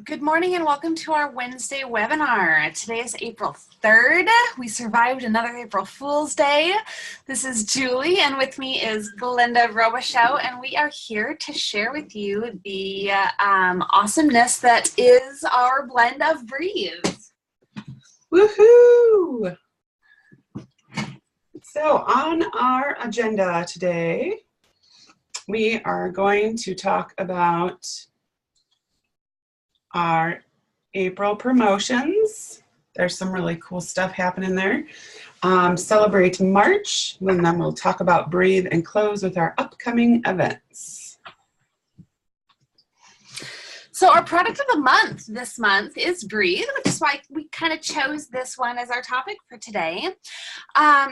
Good morning and welcome to our Wednesday webinar. Today is April 3rd. We survived another April Fool's Day. This is Julie and with me is Glenda Robichaux, and we are here to share with you the awesomeness that is our blend of Breathe. Woohoo! So on our agenda today, we are going to talk about our April promotions. There's some really cool stuff happening there. Celebrate March, and then we'll talk about Breathe and close with our upcoming events. So our product of the month this month is Breathe, which is why we kind of chose this one as our topic for today.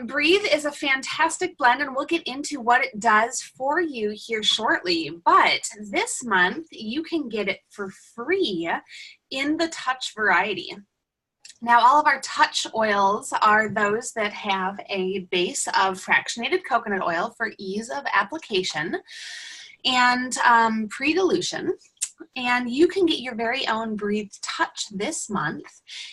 Breathe is a fantastic blend, and we'll get into what it does for you here shortly. But this month, you can get it for free in the Touch variety. Now, all of our Touch oils are those that have a base of fractionated coconut oil for ease of application and pre-dilution. And you can get your very own Breathe Touch this month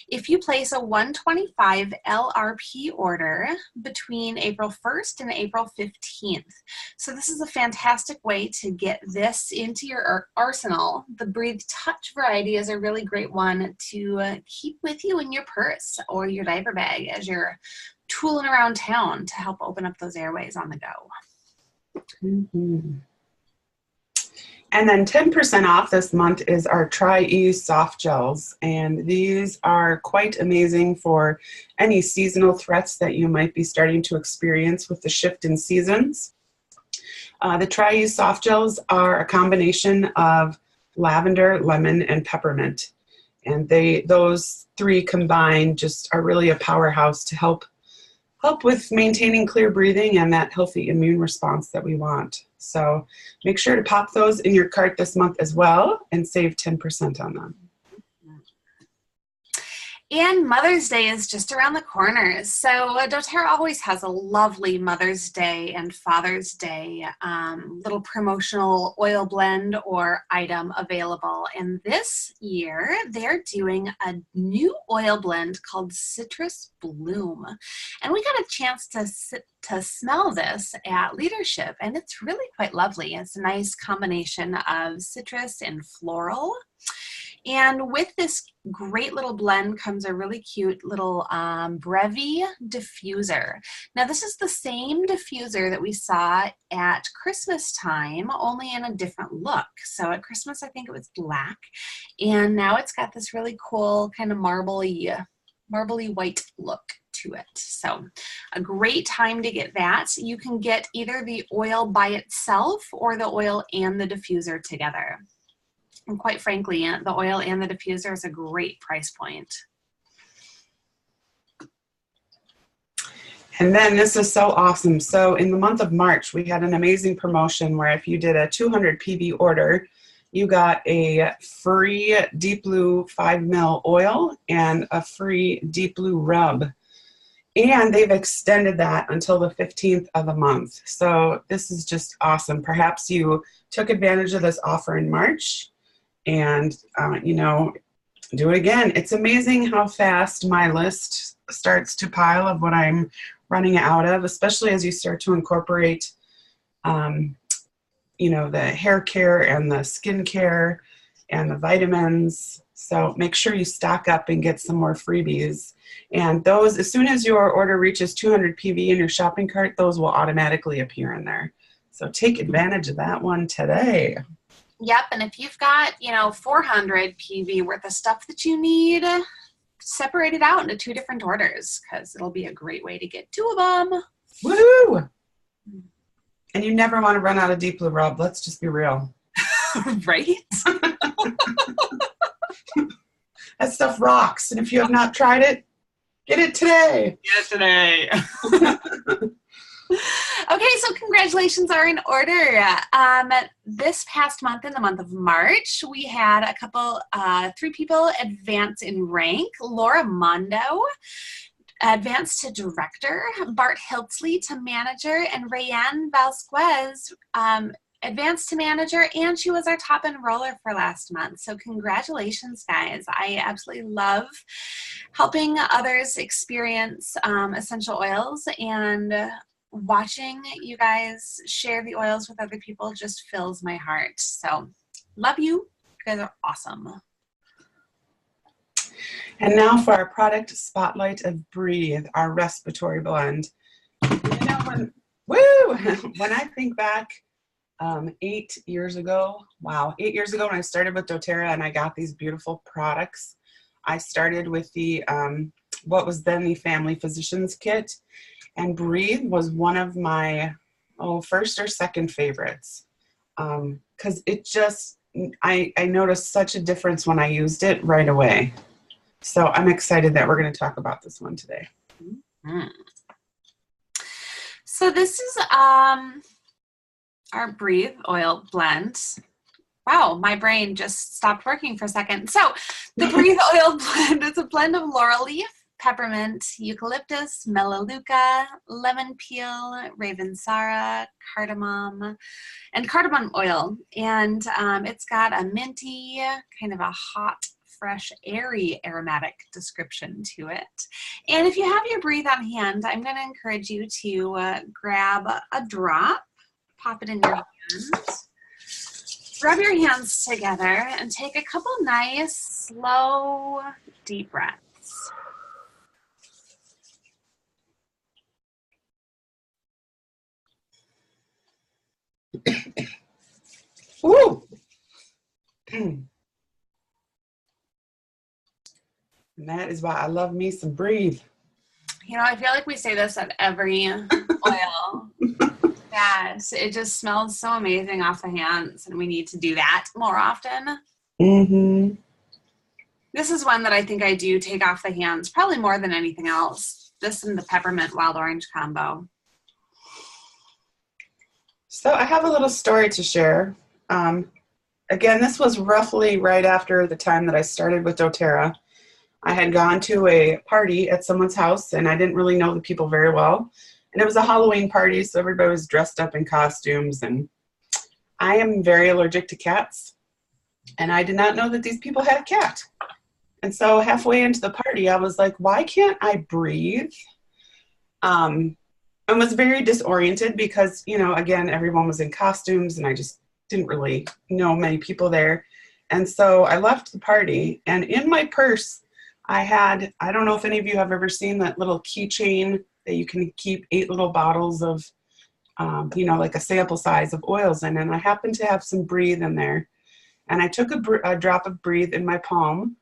if you place a $125 LRP order between April 1st and April 15th. So this is a fantastic way to get this into your arsenal. The Breathe Touch variety is a really great one to keep with you in your purse or your diaper bag as you're tooling around town to help open up those airways on the go. Mm-hmm. And then 10% off this month is our Tri-Ease soft gels. And these are quite amazing for any seasonal threats that you might be starting to experience with the shift in seasons. The Tri-Ease soft gels are a combination of lavender, lemon, and peppermint. And those three combined just are really a powerhouse to help with maintaining clear breathing and that healthy immune response that we want. So make sure to pop those in your cart this month as well and save 10% on them. And Mother's Day is just around the corner. So doTERRA always has a lovely Mother's Day and Father's Day little promotional oil blend or item available. And this year, they're doing a new oil blend called Citrus Bloom. And we got a chance to smell this at Leadership, and it's really quite lovely. It's a nice combination of citrus and floral. And with this great little blend comes a really cute little Brevi diffuser. Now this is the same diffuser that we saw at Christmas time, only in a different look. So at Christmas, I think it was black. And now it's got this really cool kind of marbly white look to it. So a great time to get that. You can get either the oil by itself or the oil and the diffuser together. And quite frankly, the oil and the diffuser is a great price point. And then this is so awesome. So in the month of March, we had an amazing promotion where if you did a 200 PB order, you got a free Deep Blue 5 ml oil and a free Deep Blue rub. And they've extended that until the 15th of the month. So this is just awesome. Perhaps you took advantage of this offer in March and, do it again. It's amazing how fast my list starts to pile of what I'm running out of, especially as you start to incorporate, the hair care and the skin care and the vitamins. So make sure you stock up and get some more freebies. And those, as soon as your order reaches 200 PV in your shopping cart, those will automatically appear in there. So take advantage of that one today. Yep, and if you've got, 400 PV worth of stuff that you need, separate it out into 2 different orders because it'll be a great way to get 2 of them. Woohoo! And you never want to run out of Deep Blue rub. Let's just be real. Right? That stuff rocks. And if you have not tried it, get it today. Get it today. Okay, so congratulations are in order. This past month, in the month of March, we had a couple, 3 people advance in rank. Laura Mondo advanced to director, Bart Hiltzley to manager, and Rayanne Vasquez advanced to manager, and she was our top enroller for last month. So congratulations, guys. I absolutely love helping others experience essential oils, and watching you guys share the oils with other people just fills my heart. So love you. You guys are awesome. And now for our product spotlight of Breathe, our respiratory blend. When I think back 8 years ago, wow, 8 years ago when I started with doTERRA and I got these beautiful products, I started with the what was then the Family Physicians Kit, and Breathe was one of my first or second favorites, because it just, I noticed such a difference when I used it right away. So I'm excited that we're going to talk about this one today. Mm-hmm. So this is our Breathe oil blend. Wow, my brain just stopped working for a second. So the Breathe oil blend is a blend of laurel leaf, peppermint, eucalyptus, melaleuca, lemon peel, ravensara, cardamom, and cardamom oil. And it's got a minty, kind of a hot, fresh, airy aromatic description to it. And if you have your Breathe on hand, I'm going to encourage you to grab a drop, pop it in your hands, rub your hands together, and take a couple nice, slow, deep breaths. Ooh. And that is why I love me some Breathe. You know, I feel like we say this at every oil. Yes, it just smells so amazing off the hands, and we need to do that more often. Mm-hmm. This is one that I think I do take off the hands, probably more than anything else. This and the peppermint wild orange combo. So I have a little story to share. Again, this was roughly right after the time that I started with doTERRA. I had gone to a party at someone's house, and I didn't really know the people very well. And it was a Halloween party, so everybody was dressed up in costumes. And I am very allergic to cats, and I did not know that these people had a cat. And so halfway into the party, I was like, why can't I breathe? I was very disoriented because, you know, again, everyone was in costumes, and I just didn't really know many people there. And so I left the party, and in my purse, I had, I don't know if any of you have ever seen that little keychain that you can keep 8 little bottles of, you know, like a sample size of oils in. And I happened to have some Breathe in there. And I took a drop of Breathe in my palm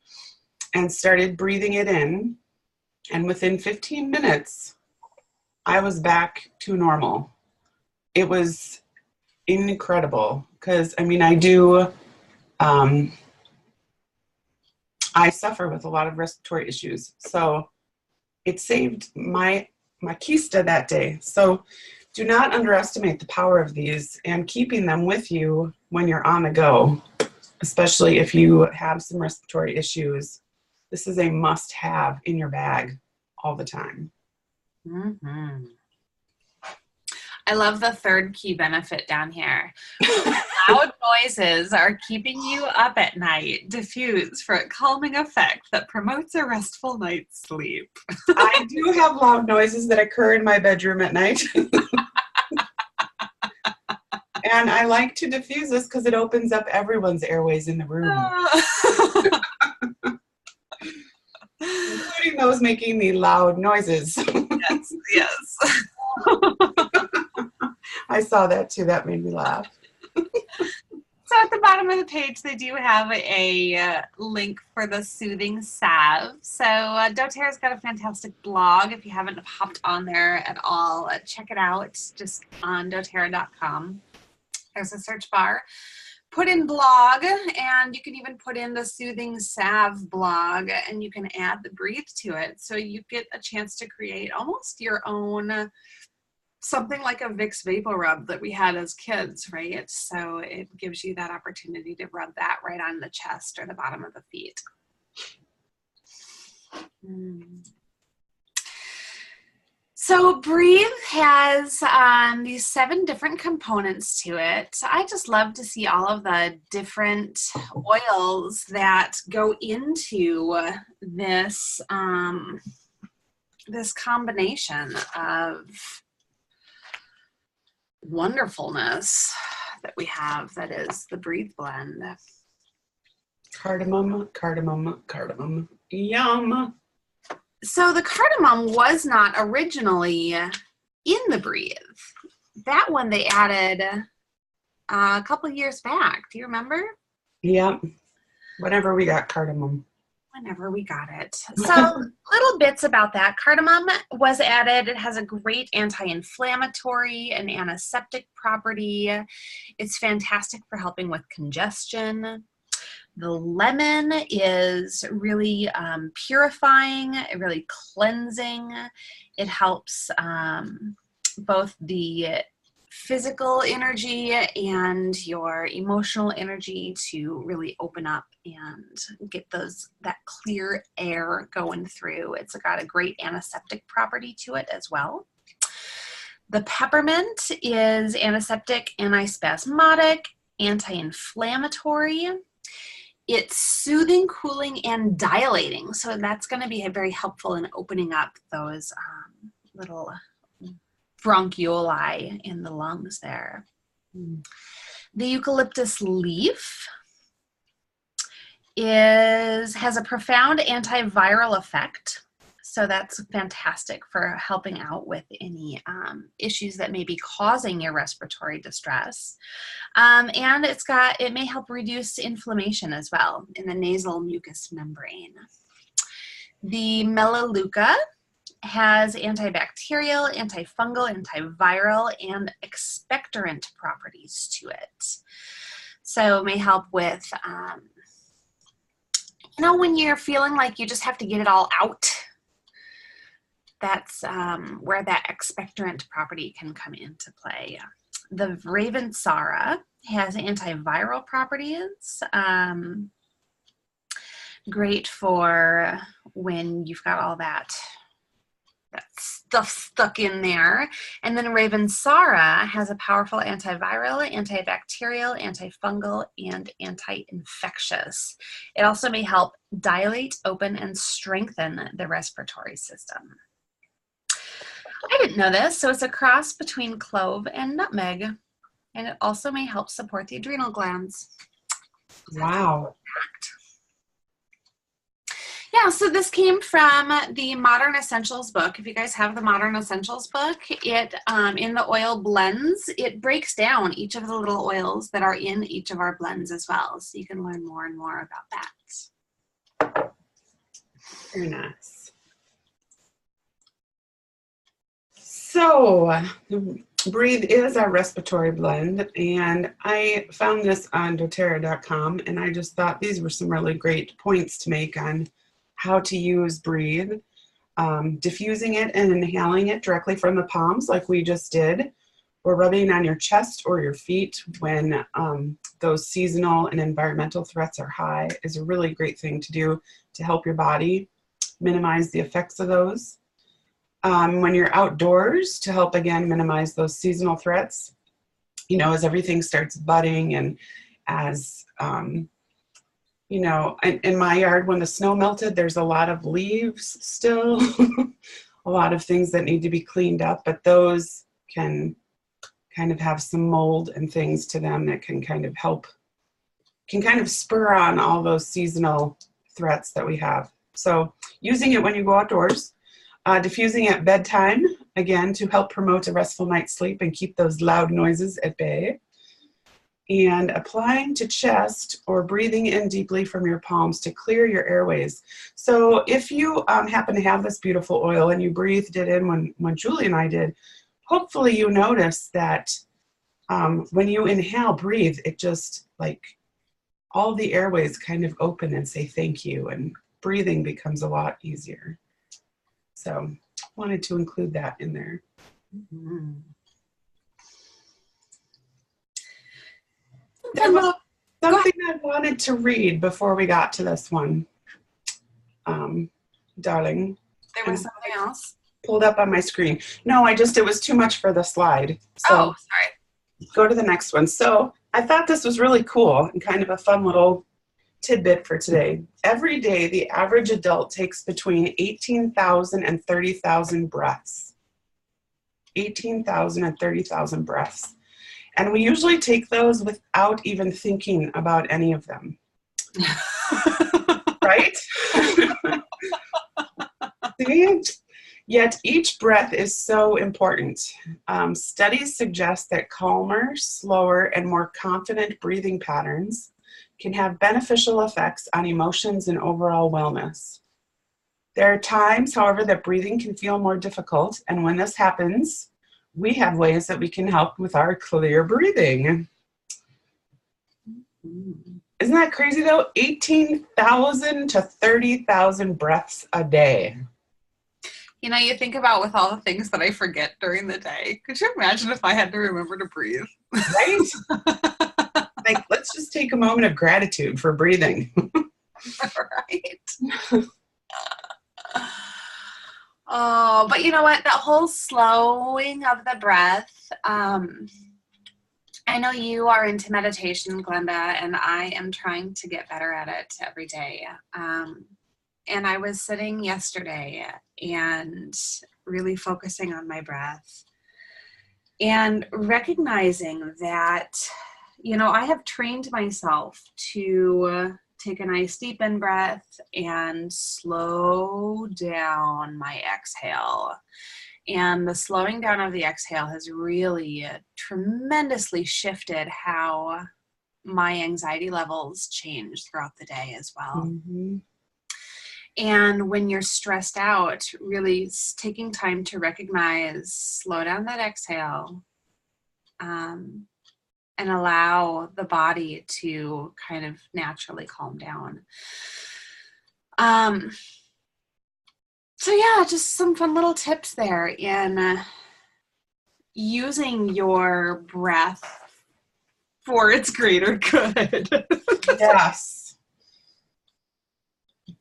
and started breathing it in. And within 15 minutes, I was back to normal. It was incredible because, I mean, I suffer with a lot of respiratory issues. So it saved my keister that day. So do not underestimate the power of these and keeping them with you when you're on the go, especially if you have some respiratory issues. This is a must-have in your bag all the time. Mm-hmm. I love the third key benefit down here. Loud noises are keeping you up at night. Diffuse for a calming effect that promotes a restful night's sleep. I do have loud noises that occur in my bedroom at night. And I like to diffuse this because it opens up everyone's airways in the room. Including those making the loud noises. Yes, yes. I saw that too. That made me laugh. So at the bottom of the page, they do have a link for the soothing salve. So doTERRA's got a fantastic blog. If you haven't hopped on there at all, check it out. It's just on doTERRA.com. There's a search bar. Put in blog, and you can even put in the soothing salve blog, and you can add the Breathe to it. So you get a chance to create almost your own, something like a Vicks Vapor Rub that we had as kids, right? So it gives you that opportunity to rub that right on the chest or the bottom of the feet. So Breathe has these 7 different components to it. I just love to see all of the different oils that go into this this combination of wonderfulness that we have, that is the Breathe blend. Cardamom, cardamom, cardamom. Yum. So the cardamom was not originally in the Breathe. That one they added a couple years back. Do you remember? Yep. Whenever we got cardamom. Whenever we got it. So little bits about that. Cardamom was added. It has a great anti-inflammatory and antiseptic property. It's fantastic for helping with congestion. The lemon is really purifying, really cleansing. It helps both the physical energy and your emotional energy to really open up and get that clear air going through. It's got a great antiseptic property to it as well. The peppermint is antiseptic, antispasmodic, anti-inflammatory. It's soothing, cooling, and dilating. So that's going to be very helpful in opening up those little bronchioli in the lungs there. The eucalyptus leaf has a profound antiviral effect. So that's fantastic for helping out with any issues that may be causing your respiratory distress. And it may help reduce inflammation as well in the nasal mucous membrane. The melaleuca has antibacterial, antifungal, antiviral, and expectorant properties to it. So it may help with, when you're feeling like you just have to get it all out. That's where that expectorant property can come into play. The Ravensara has antiviral properties. Great for when you've got all that stuff stuck in there. And then Ravensara has a powerful antiviral, antibacterial, antifungal, and anti-infectious. It also may help dilate, open, and strengthen the respiratory system. I didn't know this, so it's a cross between clove and nutmeg, and it also may help support the adrenal glands. Wow. Yeah, so this came from the Modern Essentials book. If you guys have the Modern Essentials book, it in the oil blends, it breaks down each of the little oils that are in each of our blends as well, so you can learn more and more about that. Very nice. So, Breathe is our respiratory blend, and I found this on doTERRA.com, and I just thought these were some really great points to make on how to use Breathe. Diffusing it and inhaling it directly from the palms like we just did, or rubbing on your chest or your feet when those seasonal and environmental threats are high is a really great thing to do to help your body minimize the effects of those. When you're outdoors, to help again minimize those seasonal threats, as everything starts budding, and as in my yard, when the snow melted, there's a lot of leaves still, a lot of things that need to be cleaned up, but those can kind of have some mold and things to them that can kind of spur on all those seasonal threats that we have. So using it when you go outdoors. Diffusing at bedtime, again, to help promote a restful night's sleep and keep those loud noises at bay. And applying to chest or breathing in deeply from your palms to clear your airways. So if you happen to have this beautiful oil and you breathed it in when Julie and I did, hopefully you notice that when you inhale, breathe, it just like all the airways kind of open and say thank you, and breathing becomes a lot easier. So wanted to include that in there. Mm-hmm. There was something I wanted to read before we got to this one, darling. There was something else? pulled up on my screen. No, it was too much for the slide. So Oh, sorry. go to the next one. So I thought this was really cool and kind of a fun little tidbit for today. Every day, the average adult takes between 18,000 and 30,000 breaths. 18,000 and 30,000 breaths. And we usually take those without even thinking about any of them. Right? Yet each breath is so important. Studies suggest that calmer, slower, and more confident breathing patterns can have beneficial effects on emotions and overall wellness. There are times, however, that breathing can feel more difficult, and when this happens, we have ways that we can help with our clear breathing. Isn't that crazy though? 18,000 to 30,000 breaths a day. You know, you think about with all the things that I forget during the day. Could you imagine if I had to remember to breathe? Right? Like, let's just take a moment of gratitude for breathing. Right. Oh, but you know what? That whole slowing of the breath, I know you are into meditation, Glenda, and I am trying to get better at it every day. And I was sitting yesterday and really focusing on my breath and recognizing that, you know, I have trained myself to take a nice deep in breath and slow down my exhale. And the slowing down of the exhale has really tremendously shifted how my anxiety levels change throughout the day as well. Mm-hmm. And when you're stressed out, really taking time to recognize, slow down that exhale, and allow the body to kind of naturally calm down. So yeah, just some fun little tips there in using your breath for its greater good. Yes.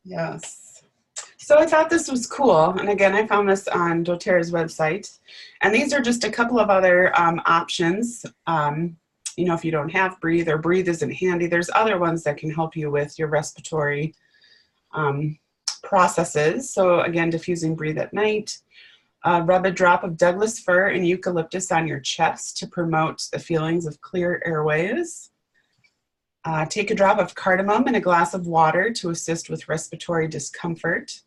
Yes. So I thought this was cool. And again, I found this on doTERRA's website. And these are just a couple of other options. You know, if you don't have Breathe or Breathe isn't handy, there's other ones that can help you with your respiratory processes. So again, diffusing Breathe at night. Rub a drop of Douglas fir and eucalyptus on your chest to promote the feelings of clear airways. Take a drop of cardamom in a glass of water to assist with respiratory discomfort.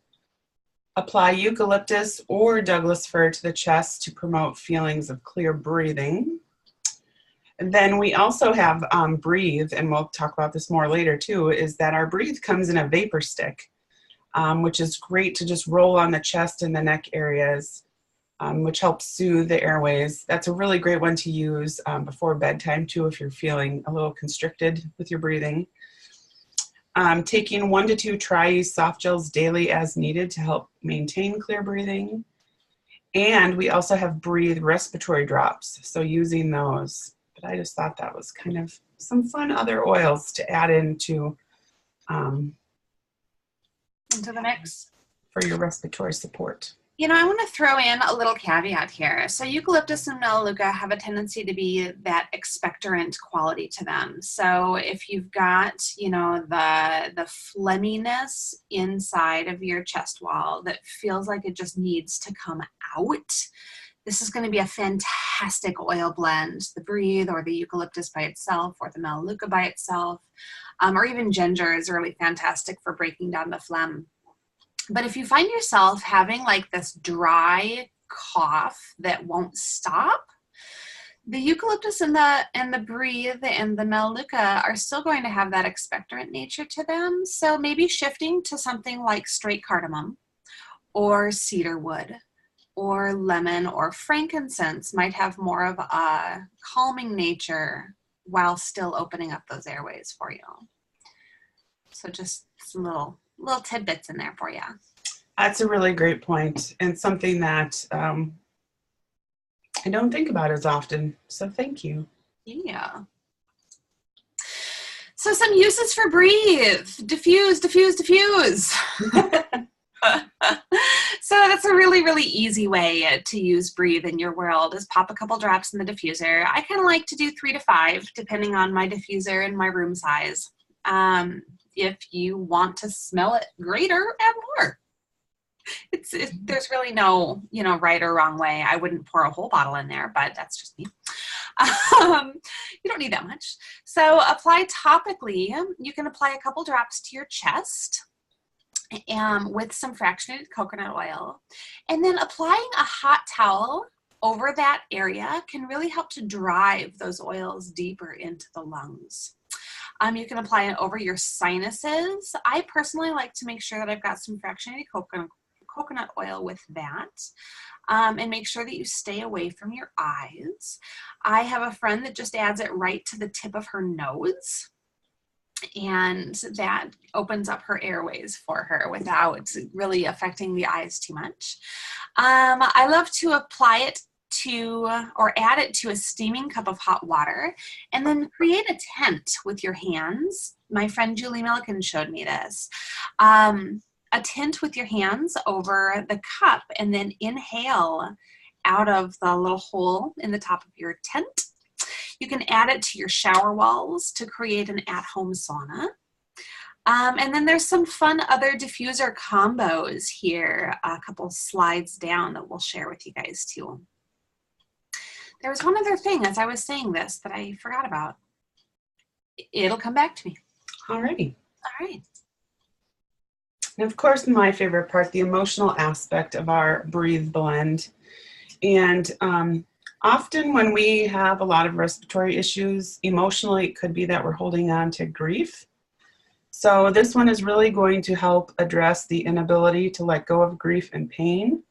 Apply eucalyptus or Douglas fir to the chest to promote feelings of clear breathing. And then we also have Breathe, and we'll talk about this more later too, is that our Breathe comes in a vapor stick, which is great to just roll on the chest and the neck areas, which helps soothe the airways. That's a really great one to use before bedtime too if you're feeling a little constricted with your breathing. Taking 1 to 2 Tri-Use soft gels daily as needed to help maintain clear breathing. And we also have Breathe respiratory drops, so using those. But I just thought that was kind of some fun other oils to add into the mix for your respiratory support. You know, I want to throw in a little caveat here. So eucalyptus and melaleuca have a tendency to be that expectorant quality to them. So if you've got, you know, the phlegminess inside of your chest wall that feels like it just needs to come out, this is going to be a fantastic oil blend. The Breathe or the eucalyptus by itself or the melaleuca by itself, or even ginger is really fantastic for breaking down the phlegm. But if you find yourself having like this dry cough that won't stop, the eucalyptus and the Breathe and the melaleuca are still going to have that expectorant nature to them. So maybe shifting to something like straight cardamom or cedarwood or lemon or frankincense might have more of a calming nature while still opening up those airways for you. So just some little tidbits in there for you. That's a really great point and something that I don't think about as often. So thank you. Yeah. So some uses for Breathe. Diffuse. So that's a really, really easy way to use Breathe in your world is pop a couple drops in the diffuser. I kind of like to do 3 to 5, depending on my diffuser and my room size. If you want to smell it greater, add more. There's really no, right or wrong way. I wouldn't pour a whole bottle in there, but that's just me. You don't need that much. So apply topically. You can apply a couple drops to your chest with some fractionated coconut oil. And then applying a hot towel over that area can really help to drive those oils deeper into the lungs. You can apply it over your sinuses. I personally like to make sure that I've got some fractionated coconut oil with that. And make sure that you stay away from your eyes. I have a friend that just adds it right to the tip of her nose, and that opens up her airways for her without really affecting the eyes too much. I love to apply it or add it to a steaming cup of hot water, and then create a tent with your hands. My friend Julie Milliken showed me this. A tent with your hands over the cup, and then inhale out of the little hole in the top of your tent. You can add it to your shower walls to create an at-home sauna. And then there's some fun other diffuser combos here, a couple slides down that we'll share with you guys too. There was one other thing as I was saying this that I forgot about. It'll come back to me. Alrighty. All right. And of course, my favorite part, the emotional aspect of our Breathe blend. And often when we have a lot of respiratory issues, emotionally, it could be that we're holding on to grief. So this one is really going to help address the inability to let go of grief and pain.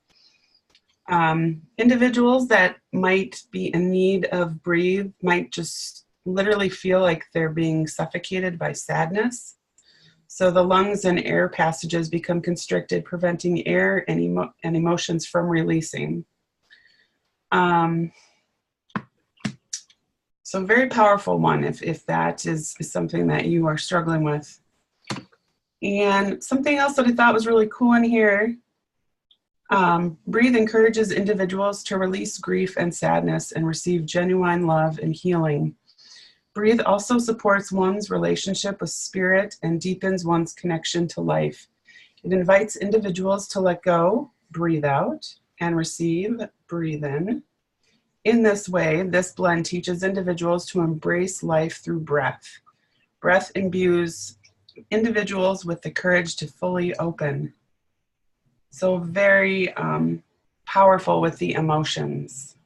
Individuals that might be in need of Breathe might just literally feel like they're being suffocated by sadness. So the lungs and air passages become constricted, preventing air and emotions from releasing. So very powerful one if that is something that you are struggling with. And something else that I thought was really cool in here, Breathe encourages individuals to release grief and sadness and receive genuine love and healing. Breathe also supports one's relationship with spirit and deepens one's connection to life. It invites individuals to let go, breathe out, and receive, breathe in. In this way, this blend teaches individuals to embrace life through breath. Breath imbues individuals with the courage to fully open. So very powerful with the emotions.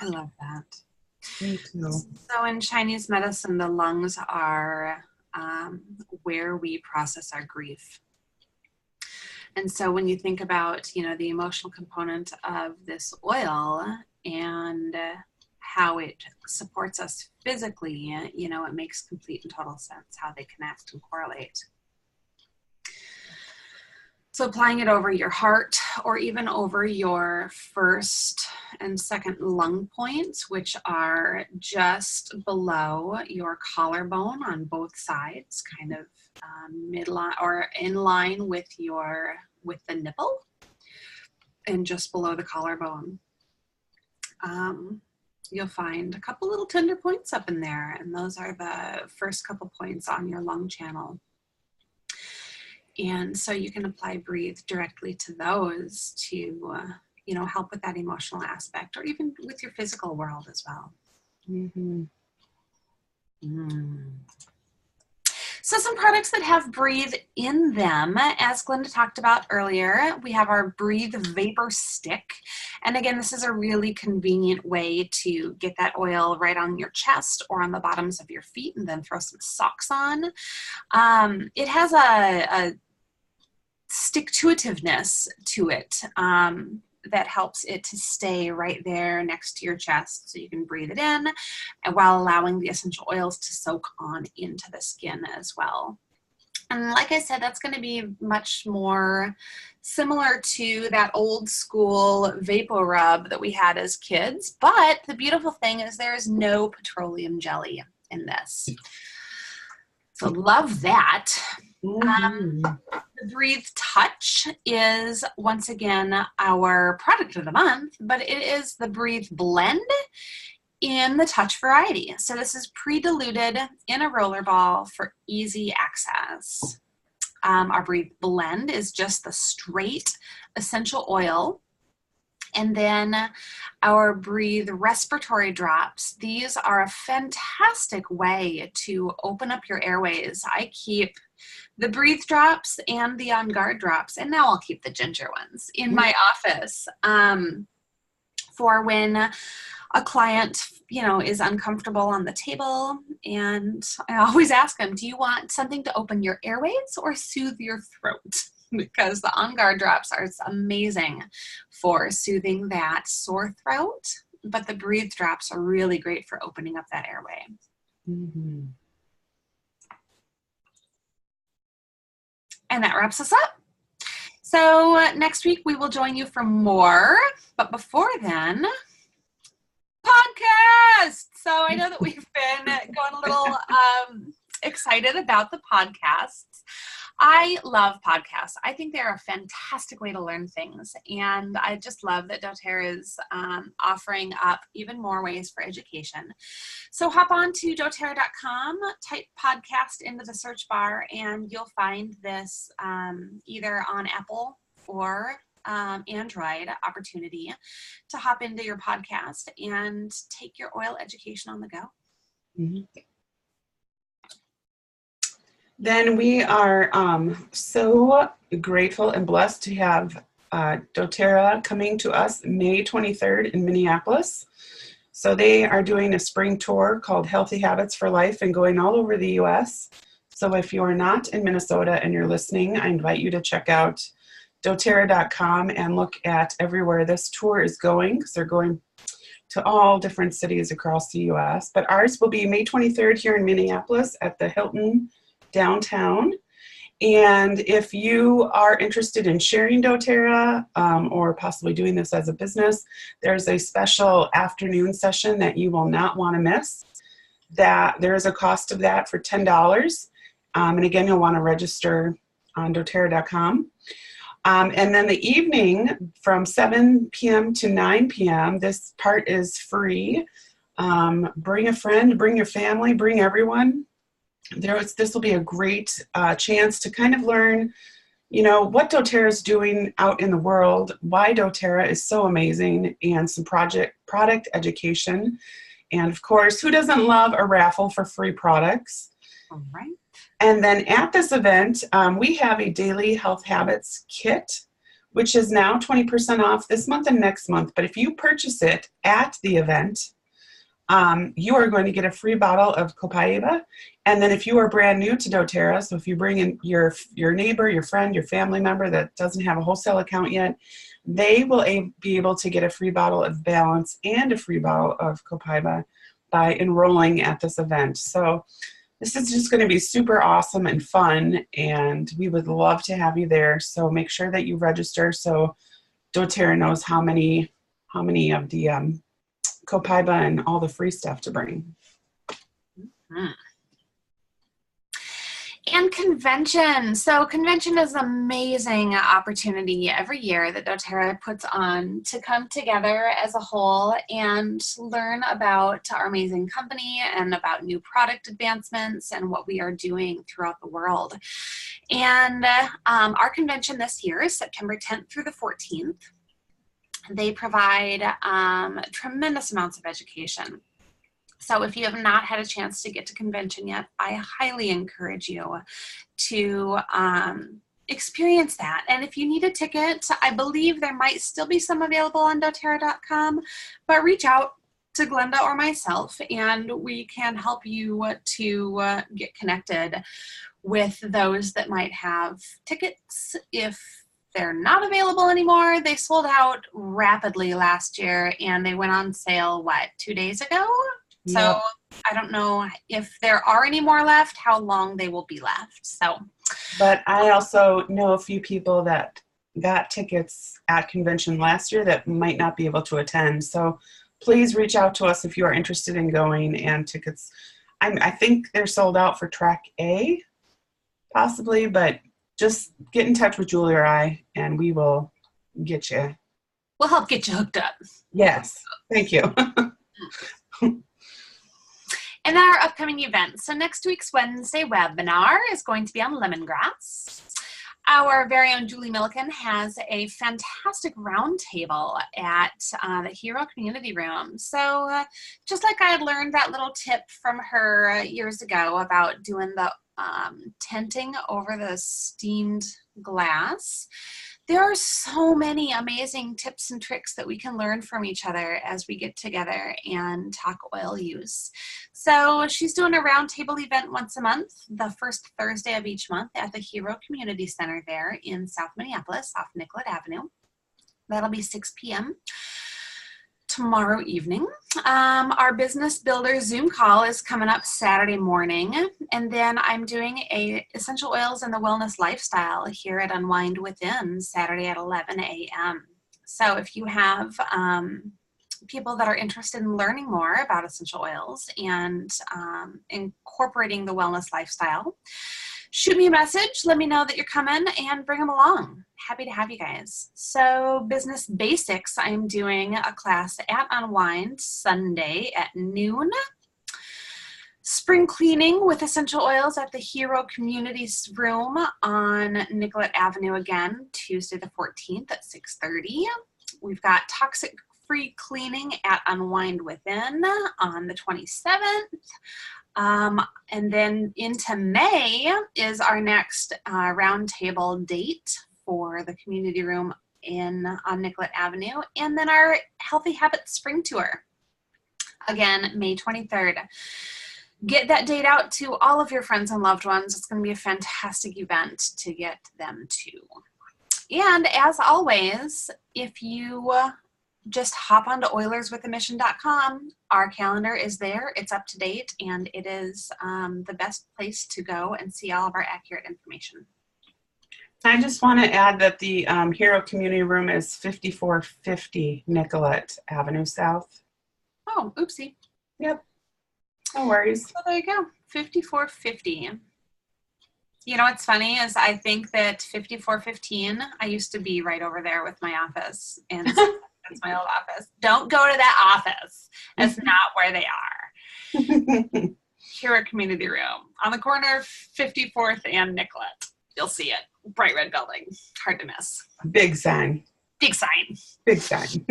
I love that. Me too. So in Chinese medicine, the lungs are where we process our grief. And so when you think about, the emotional component of this oil and how it supports us physically, it makes complete and total sense how they connect and correlate. So applying it over your heart or even over your first and second lung points, which are just below your collarbone on both sides, kind of midline or in line with the nipple and just below the collarbone. You'll find a couple little tender points up in there, and those are the first couple points on your lung channel. And so you can apply Breathe directly to those to, help with that emotional aspect, or even with your physical world as well. Mm-hmm. So some products that have Breathe in them, as Glenda talked about earlier, we have our Breathe Vapor Stick. And again, this is a really convenient way to get that oil right on your chest or on the bottoms of your feet and then throw some socks on. It has a stick-to-itiveness to it that helps it to stay right there next to your chest so you can breathe it in, and while allowing the essential oils to soak on into the skin as well. And like I said, that's going to be much more similar to that old school Vapor Rub that we had as kids. But the beautiful thing is there is no petroleum jelly in this. So love that. The The Breathe Touch is once again our product of the month, but it is the Breathe Blend in the Touch variety. So this is pre-diluted in a roller ball for easy access. Our Breathe Blend is just the straight essential oil. And then our Breathe Respiratory Drops. These are a fantastic way to open up your airways. I keep the Breathe Drops and the On Guard Drops, and now I'll keep the ginger ones in my office for when a client, is uncomfortable on the table. And I always ask them, do you want something to open your airways or soothe your throat? Because the On Guard Drops are amazing for soothing that sore throat, but the Breathe Drops are really great for opening up that airway. Mm-hmm. And that wraps us up. So next week we will join you for more, but before then, podcast. So I know that we've been going a little excited about the podcasts. I love podcasts. I think they're a fantastic way to learn things. And I just love that doTERRA is offering up even more ways for education. So hop on to doTERRA.com, type podcast into the search bar, and you'll find this either on Apple or Android opportunity to hop into your podcast and take your oil education on the go. Mm-hmm. Then we are so grateful and blessed to have doTERRA coming to us May 23rd in Minneapolis. So they are doing a spring tour called Healthy Habits for Life and going all over the U.S. So if you're not in Minnesota and you're listening, I invite you to check out doTERRA.com and look at everywhere this tour is going, because they're going to all different cities across the U.S. But ours will be May 23rd here in Minneapolis at the Hilton downtown. And if you are interested in sharing doTERRA or possibly doing this as a business, there's a special afternoon session that you will not want to miss. That there is a cost of that for $10. And again, you'll want to register on doTERRA.com. And then the evening from 7 p.m. to 9 p.m., this part is free. Bring a friend, bring your family, bring everyone. This will be a great chance to kind of learn, what doTERRA is doing out in the world, why doTERRA is so amazing, and some product education. And of course, who doesn't love a raffle for free products? All right. And then at this event, we have a daily health habits kit, which is now 20% off this month and next month. But if you purchase it at the event, you are going to get a free bottle of Copaiba. And then if you are brand new to doTERRA, so if you bring in your neighbor, your friend, your family member that doesn't have a wholesale account yet, they will be able to get a free bottle of Balance and a free bottle of Copaiba by enrolling at this event. So this is just going to be super awesome and fun, and we would love to have you there. So make sure that you register so doTERRA knows how many of the Copaiba and all the free stuff to bring. Mm-hmm. And convention. So convention is an amazing opportunity every year that doTERRA puts on to come together as a whole and learn about our amazing company and about new product advancements and what we are doing throughout the world. And our convention this year is September 10th through the 14th. They provide tremendous amounts of education. So if you have not had a chance to get to convention yet, I highly encourage you to experience that. And if you need a ticket, I believe there might still be some available on doTERRA.com, but reach out to Glenda or myself and we can help you to get connected with those that might have tickets. If they're not available anymore, they sold out rapidly last year and they went on sale, 2 days ago? So Yep. I don't know if there are any more left, how long they will be left. So, But I also know a few people that got tickets at convention last year that might not be able to attend. So please reach out to us if you are interested in going, and tickets. I think they're sold out for track A, possibly, but just get in touch with Julie or I, and we will get you. We'll help get you hooked up. Yes. Thank you. And our upcoming events. So next week's Wednesday webinar is going to be on lemongrass. Our very own Julie Milliken has a fantastic roundtable at the Hero Community Room. So just like I had learned that little tip from her years ago about doing the tenting over the steamed glass, there are so many amazing tips and tricks that we can learn from each other as we get together and talk oil use. So she's doing a roundtable event once a month, the first Thursday of each month at the Hero Community Center there in South Minneapolis off Nicollet Avenue. That'll be 6 p.m. tomorrow evening. Our Business Builder Zoom call is coming up Saturday morning. And then I'm doing a Essential Oils and the Wellness Lifestyle here at Unwind Within Saturday at 11 a.m. So if you have people that are interested in learning more about essential oils and incorporating the wellness lifestyle, shoot me a message, let me know that you're coming, and bring them along. Happy to have you guys. So Business Basics, I'm doing a class at Unwind Sunday at noon. Spring cleaning with essential oils at the Hero Community Room on Nicollet Avenue again, Tuesday the 14th at 6:30. We've got toxic-free cleaning at Unwind Within on the 27th. And then into May is our next roundtable date for the community room on Nicollet Avenue. And then our Healthy Habits Spring Tour, again, May 23rd. Get that date out to all of your friends and loved ones. It's going to be a fantastic event to get them to. And as always, if you just hop onto OilersWithAMission.com. Our calendar is there. It's up to date, and it is the best place to go and see all of our accurate information. I just want to add that the Hero Community Room is 5450 Nicollet Avenue South. Oh, oopsie. Yep. No worries. So there you go, 5450. You know what's funny is I think that 5415, I used to be right over there with my office, and that's my old office. Don't go to that office. That's not where they are. Hero Community Room on the corner of 54th and Nicollet. You'll see it. Bright red building. Hard to miss. Big sign. Big sign. Big sign.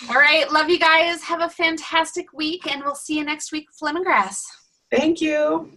All right. Love you guys. Have a fantastic week, and we'll see you next week with Lemongrass. Thank you.